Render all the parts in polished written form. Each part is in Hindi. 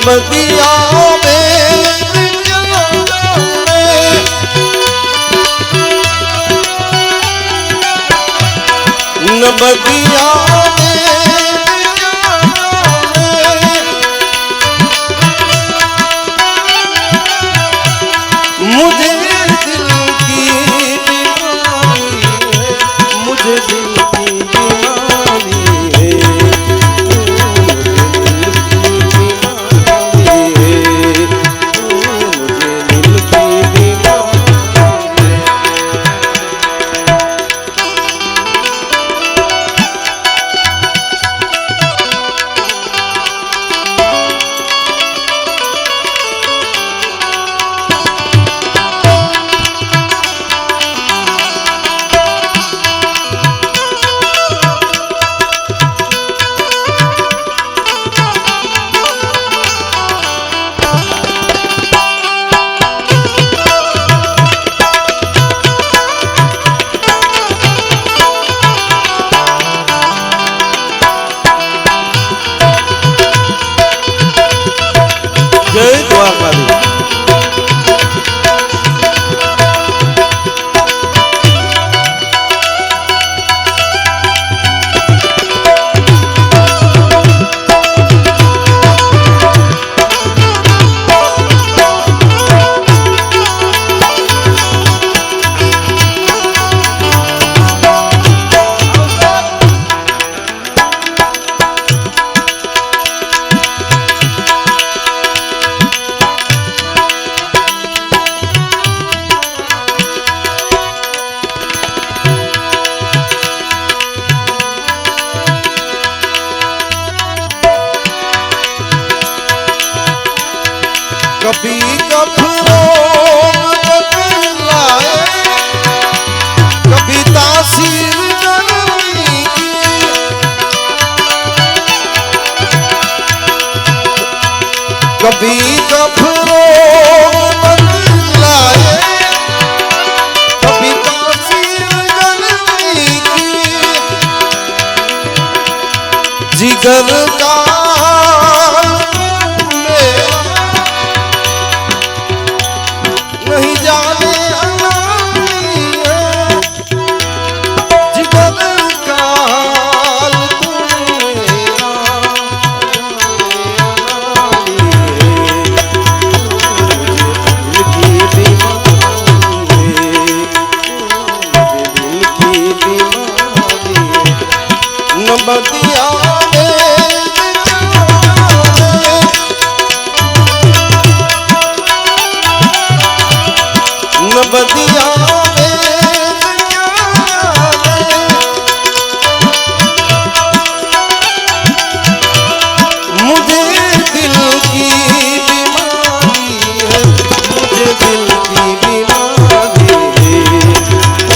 नबदिया में नबदिया मुझे दिल की बीमारी है, मुझे दिल की बीमारी है, मुझे दिल की बीमारी जय द्वारकाधीश। कभी गफरों बदलाए, कभी तासीर गर्मी की, कभी गफरों बदलाए, कभी तासीर गर्मी की, जिगर का नहीं जाने अनानी है, जिगर का हाल तू मेरा अनानी है, मुझे दिल की बीमारी है, मुझे दिल की बीमारी है, नबदिया नबदिया मुझे दिल की बीमारी है, मुझे दिल की बीमारी है,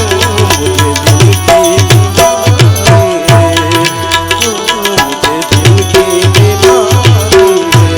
मुझे दिल की बीमारी है, मुझे दिल की बीमारी है।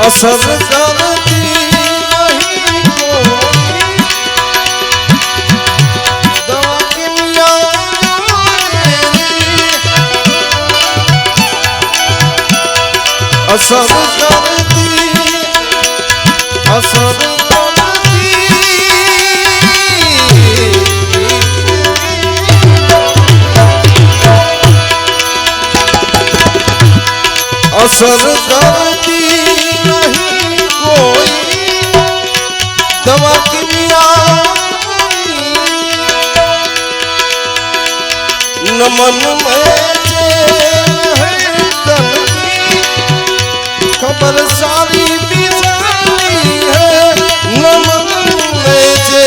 असर करती नहीं कोई दवा असर करती असर करती असर करती नहीं कोई दवा किमिया न मन में खबर सारी बिसारी है न मन में जे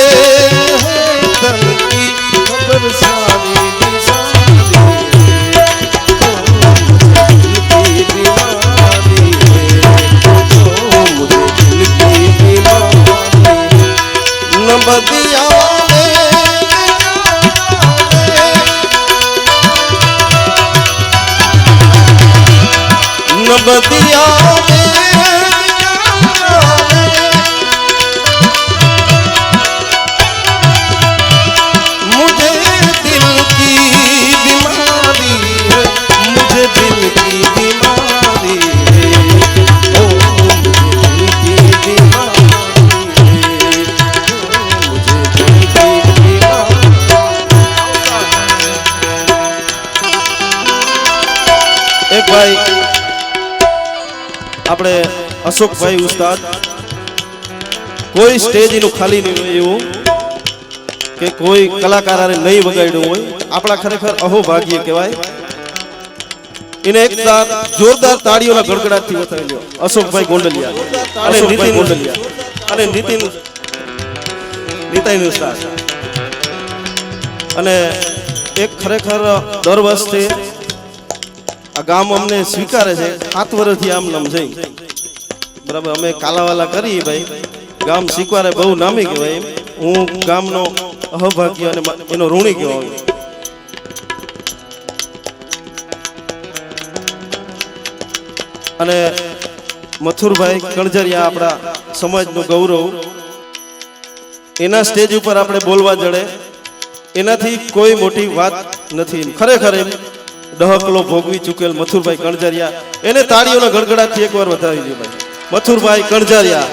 है तन की खबर सारी बिसारी बदिया न बदिया मुझे दिल की बीमारी है मुझे दिल की बीमारी है ओ मुझे दिल की बीमारी एक भाई આપણે અશોકભાઈ ઉસ્તાદ કોઈ સ્ટેજ એનું ખાલી નહીં હોય એવું કે કોઈ કલાકારે નહીં વગાડ્યું હોય આપણા ખરેખર અહોભાગ્ય કહેવાય એને એક જોરદાર તાળીઓના ગડગડાટથી વધાવી લ્યો અશોકભાઈ ગોંડલિયા અને નીતિન ગોંડલિયા અને નીતિન ઉસ્તાદ અને એક ખરેખર દર વર્ષથી આ ગામ અમને સ્વીકારે છે 7 વર્ષથી આમ નામ જઈ બરાબર અમે કાલાવાલા કરી ભાઈ ગામ સ્વીકારે બહુ નામી કહેવાય હું ગામનો અહભાગ્ય અને એનો ઋણી કહેવાય અને મથુરભાઈ કણજરિયા આપણા સમાજનું ગૌરવ એના સ્ટેજ ઉપર આપણે બોલવા જડે એનાથી કોઈ મોટી વાત નથી ખરેખર એમ દહકલો ભોગવી ચૂકેલ મથુરભાઈ કણજરિયા એને તાળીઓના ગડગડાટથી એકવાર વધાવી દે ભાઈ મથુરભાઈ કણજરિયા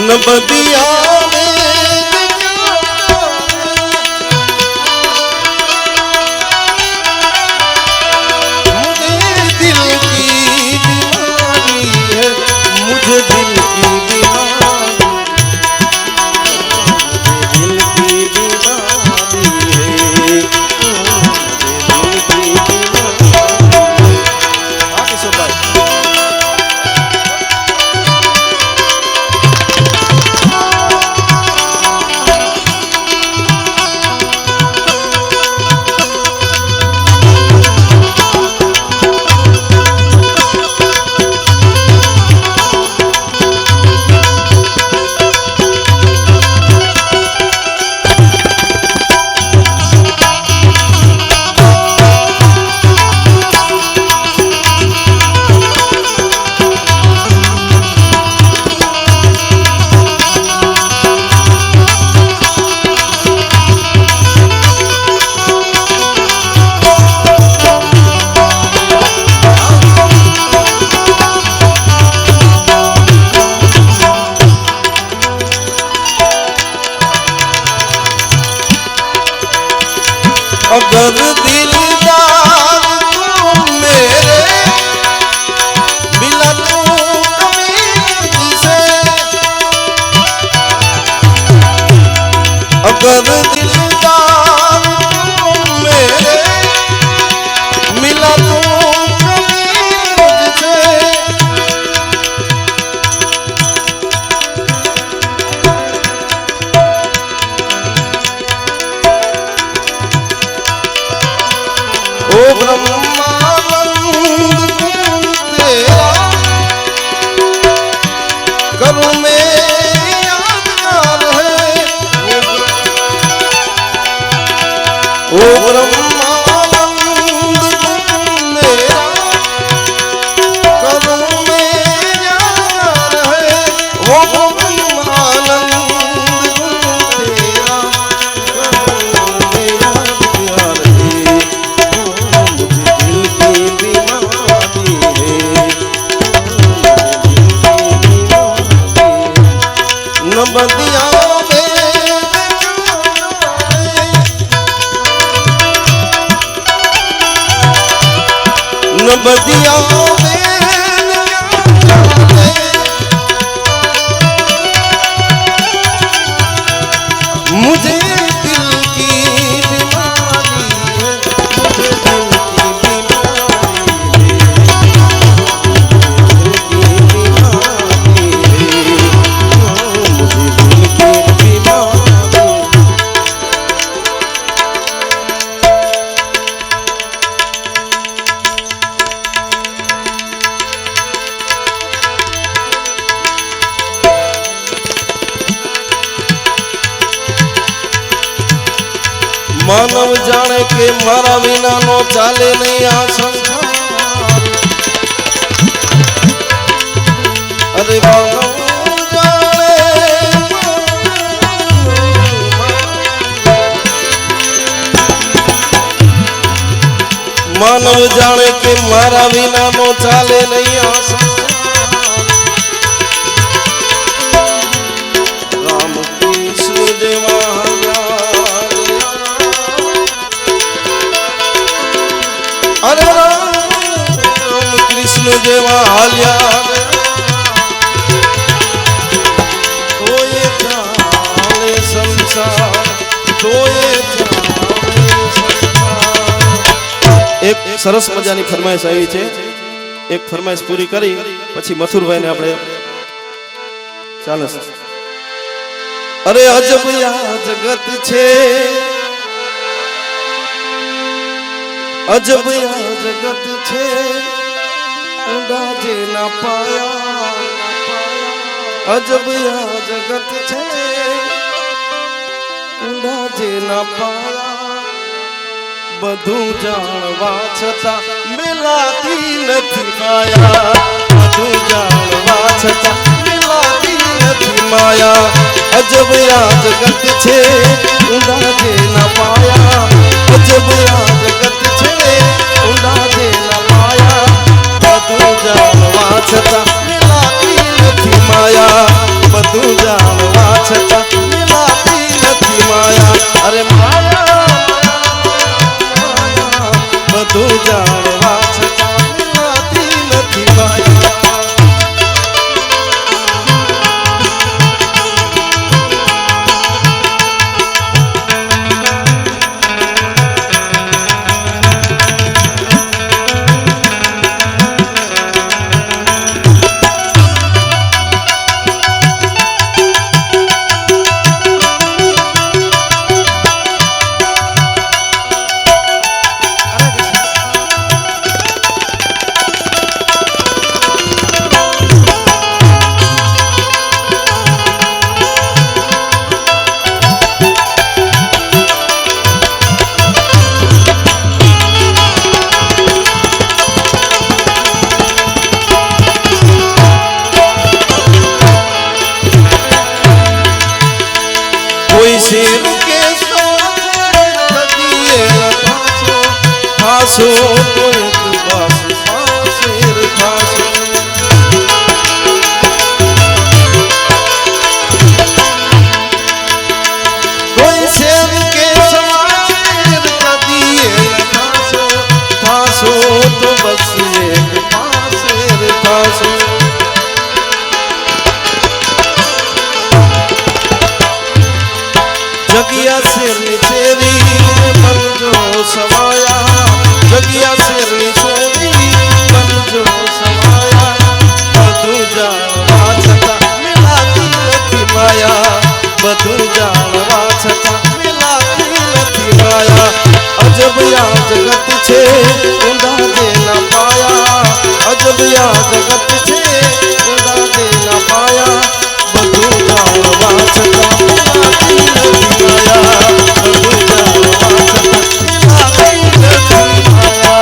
न बदिया अगर दिलदार तुम मेरे मिला तू कभी से अगर दिलदार तुम मेरे मिला तू कभी मुझसे ओ ब्रह्मानंद तेरा करूं मैं यादगार है बदिया मुझे दिल की बीमारी है, मुझे दिल की बीमारी मुझे दिल की बीमारी। मानव जाने के मारा विना नो चाले नहीं आ संसार। अरे मानव जाने मानव जाने के मारा विना नो चाले नहीं आ संसार। राम कृष्ण देवा अरे राम कृष्ण जेवा हाल्या तो ये चाले संसार, तो ये चाले संसार। एक सरस मजानी फरमाइश आई छे, एक फरमाइश पूरी करी પછી મથુરભાઈ ને આપણે ચાલે। अरे अजब या जगत छे, अजब या जगत छे ऊंडा जे ना पाया। अजब या जगत छे ऊंडा जे ना पाया। बधु जाणवा छता मिलाती नथी माया। बधु जाणवा छता मिलाती नथी माया। अजब या जगत छे ऊंडा जे ना पाया। अजब या जगत छे ऊंडा जे ना पाया। बधु जाणवा छता मिलाती नथी माया। बधु जाणवा छता मिलाती नथी माया। अरे माया बधु जाणवा छता मिलाती नथी माया। शेर के फांसो तो एक बस शेर फांसो। कोई शेर के समार दिए फांसो, फांसो तो बस एक शेर फांसो। जगिया शेरनी चेरी बन जो समाया। जगिया शेरनी चेरी बन जो समाया। बधु जाणवा छता मिलाती नथी माया। बधु जाणवा छता मिलाती नथी माया। अजब या जगत छे ऊंडा जे ना पाया। अजब या जगत छे ऊंडा जे ना पाया। बधु जाणवा छता मिलाती नथी माया। बधु जाणवा छता मिलाती नथी माया।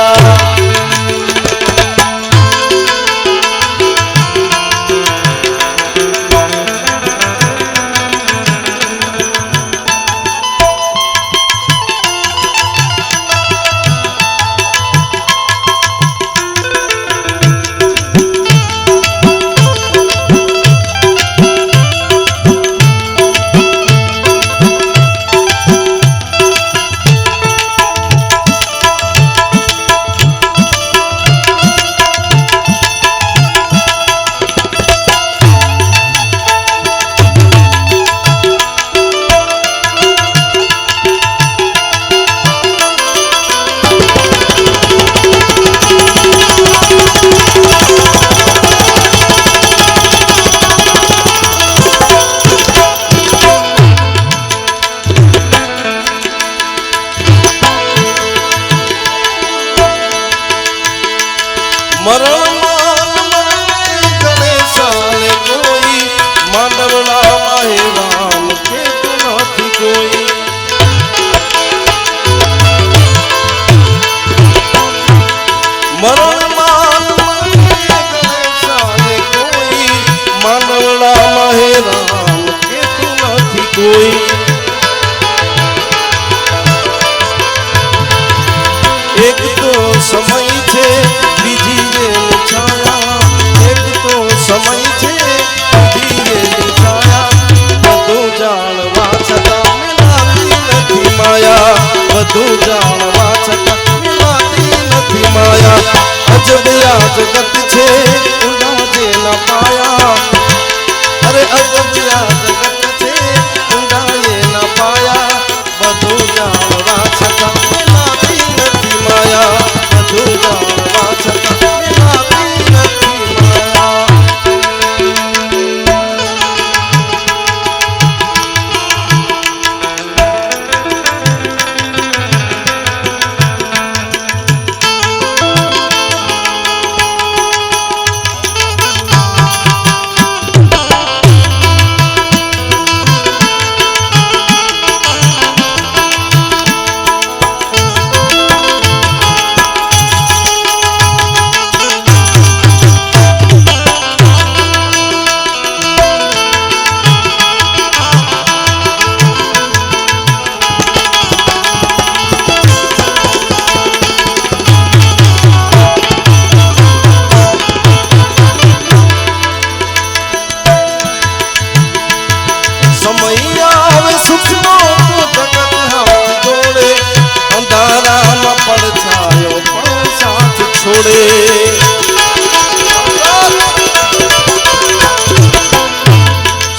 બધું જાણવા છતાં મિલાતી નથી માયા અજબ આ જગત છે ઊંડા જે ન પાયા અરે અજબ આ જગત છે ઊંડા એ ન પાયા બધું જાણવા છતાં મિલાતી નથી માયા બધું જાણવા છતાં મિલાતી નથી માયા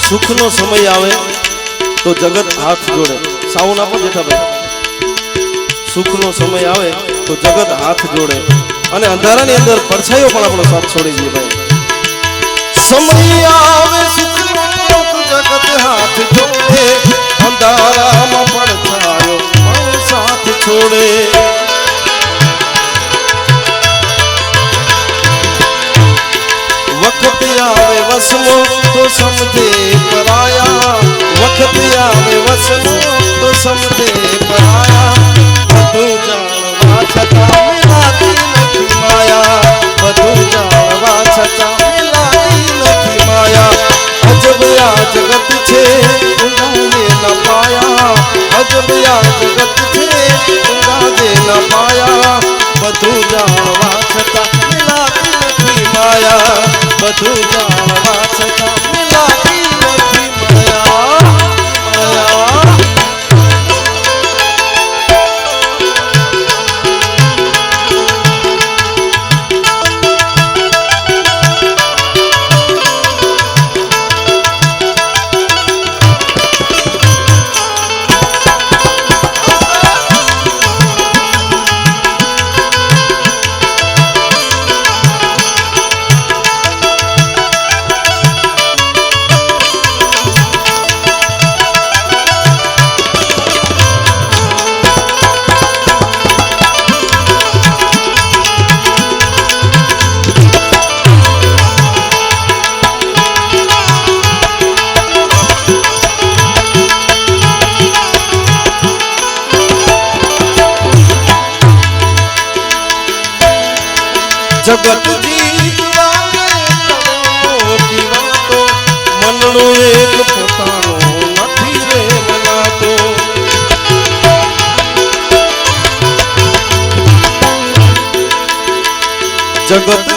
સુખનો સમય આવે તો જગત હાથ જોડે સાઉન્ડ આપો જેઠાભાઈ સુખનો સમય આવે તો જગત હાથ જોડે અને અંધારાની અંદર પડછાયો પણ આપણો સાથ છોડી દે ભાઈ સમય આવે સુખનો તો જગત હાથ જોડે અંધારામાં પડછાયો પણ સાથ છોડે वक्त आवे वसमो तो समझे पराया वक्त आवे वसमो तो समझे पराया બધું જાણવા છતાં મિલાતી નથી માયા બધું જાણવા છતાં મિલાતી નથી માયા અજબ આ જગત છે ઊંડા જે ન પાયા અજબ આ જગત છે ઊંડા જે ન પાયા બધું જાણવા છતાં મિલાતી નથી માયા બધું જાણવા છતાં મિલાતી નથી માયા માયા જગત જીવાને મોટી વાતો મનનો એક પોતાનો નથી રે મનાતો જગત